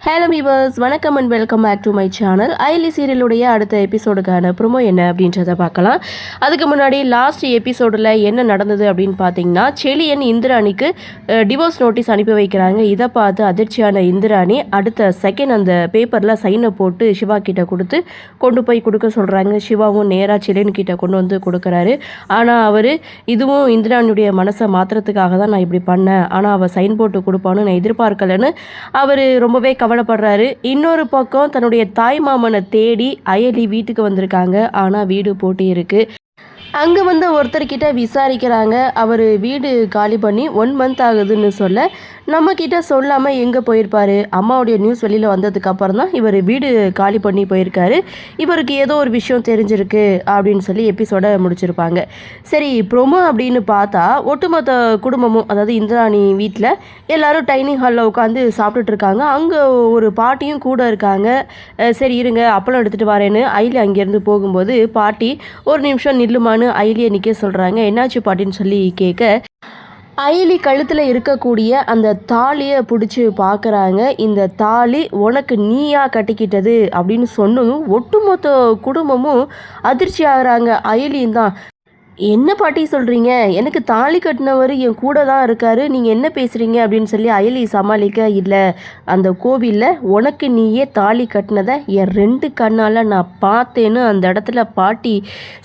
Hello viewers, வணக்கம் and welcome back to my channel. Aili சீரியலுடைய அடுத்த எபிசோடுக்கான ப்ரோமோ என்ன அப்படின்றத பார்க்கலாம். அதுக்கு முன்னாடி லாஸ்ட் எபிசோடில் என்ன நடந்தது அப்படின்னு பார்த்தீங்கன்னா, செலியன் இந்திராணிக்கு டிவோர்ஸ் நோட்டீஸ் அனுப்பி வைக்கிறாங்க. இதை பார்த்து அதிர்ச்சியான இந்திராணி அடுத்த செகண்ட் அந்த பேப்பரில் சைனை போட்டு சிவா கிட்ட கொடுத்து கொண்டு போய் கொடுக்க சொல்கிறாங்க. சிவாவும் நேராக செலியன் கிட்ட கொண்டு வந்து கொடுக்குறாரு. ஆனால் அவர் இதுவும் இந்திராணியுடைய மனசை மாற்றுறதுக்காக தான் நான் இப்படி பண்ணேன், ஆனால் அவள் சைன் போட்டு கொடுப்பான்னு நான் எதிர்பார்க்கலன்னு அவர் ரொம்பவே கவலைப்படுறாரு. இன்னொரு பக்கம் தன்னுடைய தாய் மாமனை தேடி அயலி வீட்டுக்கு வந்திருக்காங்க. ஆனால் வீடு போட்டி இருக்கு. அங்கே வந்து ஒருத்தர்கிட்ட விசாரிக்கிறாங்க. அவர் வீடு காலி பண்ணி 1 மந்த் ஆகுதுன்னு சொல்ல, நம்மக்கிட்ட சொல்லாமல் எங்கே போயிருப்பார்? அம்மாவுடைய நியூஸ் வெளியில் வந்ததுக்கப்புறம் தான் இவர் வீடு காலி பண்ணி போயிருக்காரு. இவருக்கு ஏதோ ஒரு விஷயம் தெரிஞ்சிருக்கு அப்படின்னு சொல்லி எபிசோட முடிச்சிருப்பாங்க. சரி, ப்ரோமோ அப்படின்னு பார்த்தா ஒட்டுமொத்த குடும்பமும், அதாவது இந்திராணி வீட்டில் எல்லாரும் டைனிங் ஹாலில் உட்காந்து சாப்பிட்டுட்டு இருக்காங்க. அங்கே ஒரு பாட்டியும் கூட இருக்காங்க. சரி இருங்க, அப்பளம் எடுத்துகிட்டு வரேன்னு ஐலி அங்கேருந்து போகும்போது பாட்டி ஒரு நிமிஷம் நில்லுமான்னு ஐலியை நிற்க சொல்கிறாங்க. என்னாச்சு பாட்டின்னு சொல்லி கேட்க, ஐலி கழுத்தில் இருக்கக்கூடிய அந்த தாலியை பிடிச்சி பார்க்குறாங்க. இந்த தாலி உனக்கு நீயா கட்டிக்கிட்டது அப்படின்னு சொன்னதும் ஒட்டுமொத்த குடும்பமும் அதிர்ச்சி ஆகுறாங்க. ஐலியும் தான், என்ன பாட்டி சொல்கிறீங்க? எனக்கு தாலி கட்டினவர் என் கூட தான் இருக்காரு, நீங்கள் என்ன பேசுகிறீங்க அப்படின்னு சொல்லி அயலி சமாளிக்க, இல்லை அந்த கோவிலில் உனக்கு நீயே தாலி கட்டினதை என் 2 கண்ணால் நான் பார்த்தேன்னு அந்த இடத்துல பாட்டி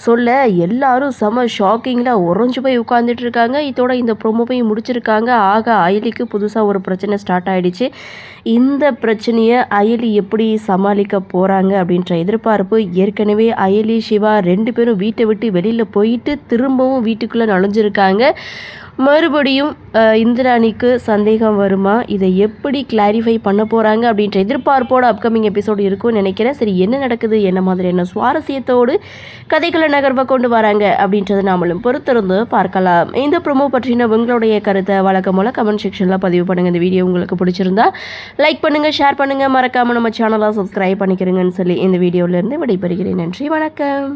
சொல்ல எல்லாரும் செம ஷாக்கிங்கில் உறைஞ்சு போய் உட்காந்துட்டு இருக்காங்க. இதோட இந்த ப்ரோமோவையும் முடிச்சிருக்காங்க. ஆக அயலிக்கு புதுசாக ஒரு பிரச்சனை ஸ்டார்ட் ஆகிடுச்சு. இந்த பிரச்சனையை அயலி எப்படி சமாளிக்க போகிறாங்க அப்படின்ற எதிர்பார்ப்பு. ஏற்கனவே அயலி சிவா 2 பேரும் வீட்டை விட்டு வெளியில் போயிட்டு திரும்பவும் வீட்டுக்குள்ளே நுழைஞ்சிருக்காங்க. மறுபடியும் இந்திராணிக்கு சந்தேகம் வருமா? இதை எப்படி கிளாரிஃபை பண்ண போகிறாங்க அப்படின்ற எதிர்பார்ப்போட அப்கமிங் எபிசோடு இருக்கும்னு நினைக்கிறேன். சரி, என்ன நடக்குது, என்ன மாதிரியான சுவாரஸ்யத்தோடு கதைகளை நகர்வை கொண்டு வராங்க அப்படின்றத நாமளும் பொறுத்திருந்து பார்க்கலாம். இந்த ப்ரோமோ பற்றின உங்களுடைய கருத்தை வழக்கம் போல கமெண்ட் செக்ஷனில் பதிவு பண்ணுங்கள். இந்த வீடியோ உங்களுக்கு பிடிச்சிருந்தா லைக் பண்ணுங்கள், ஷேர் பண்ணுங்கள், மறக்காமல் நம்ம சேனலை சப்ஸ்கிரைப் பண்ணிக்கிறீங்கன்னு சொல்லி இந்த வீடியோவிலேருந்து விடைபெறுகிறேன். நன்றி, வணக்கம்.